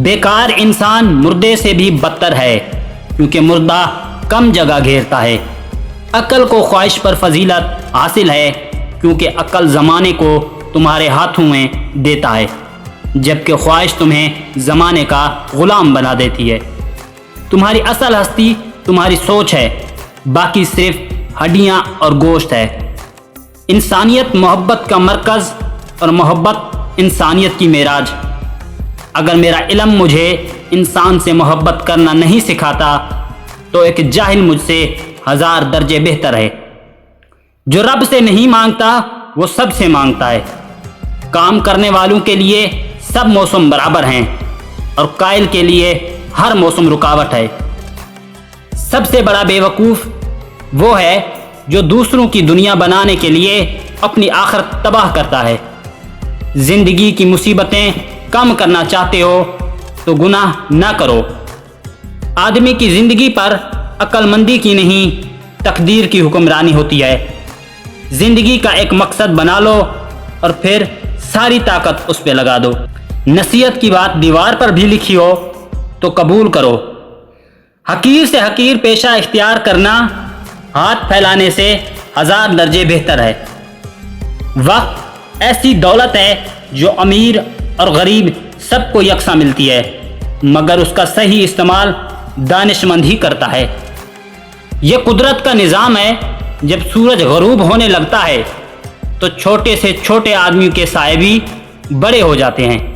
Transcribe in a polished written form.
بیکار انسان مردے سے بھی بدتر ہے، کیونکہ مردہ کم جگہ گھیرتا ہے۔ عقل کو خواہش پر فضیلت حاصل ہے، کیونکہ عقل زمانے کو تمہارے ہاتھوں میں دیتا ہے، جبکہ خواہش تمہیں زمانے کا غلام بنا دیتی ہے۔ تمہاری اصل ہستی تمہاری سوچ ہے، باقی صرف ہڈیاں اور گوشت ہے۔ انسانیت محبت کا مرکز اور محبت انسانیت کی معراج۔ اگر میرا علم مجھے انسان سے محبت کرنا نہیں سکھاتا تو ایک جاہل مجھ سے 1000 درجے بہتر ہے۔ جو رب سے نہیں مانگتا وہ سب سے مانگتا ہے۔ کام کرنے والوں کے لیے سب موسم برابر ہیں اور قائل کے لیے ہر موسم رکاوٹ ہے۔ سب سے بڑا بے وقوف وہ ہے جو دوسروں کی دنیا بنانے کے لیے اپنی آخرت تباہ کرتا ہے۔ زندگی کی مصیبتیں کم کرنا چاہتے ہو تو گناہ نہ کرو۔ آدمی کی زندگی پر عقل مندی کی نہیں، تقدیر کی حکمرانی ہوتی ہے۔ زندگی کا ایک مقصد بنا لو اور پھر ساری طاقت اس پہ لگا دو۔ نصیحت کی بات دیوار پر بھی لکھی ہو تو قبول کرو۔ حقیر سے حقیر پیشہ اختیار کرنا ہاتھ پھیلانے سے 1000 درجے بہتر ہے۔ وقت ایسی دولت ہے جو امیر اور غریب سب کو یکساں ملتی ہے، مگر اس کا صحیح استعمال دانش مند ہی کرتا ہے۔ یہ قدرت کا نظام ہے، جب سورج غروب ہونے لگتا ہے تو چھوٹے سے چھوٹے آدمی کے سائے بھی بڑے ہو جاتے ہیں۔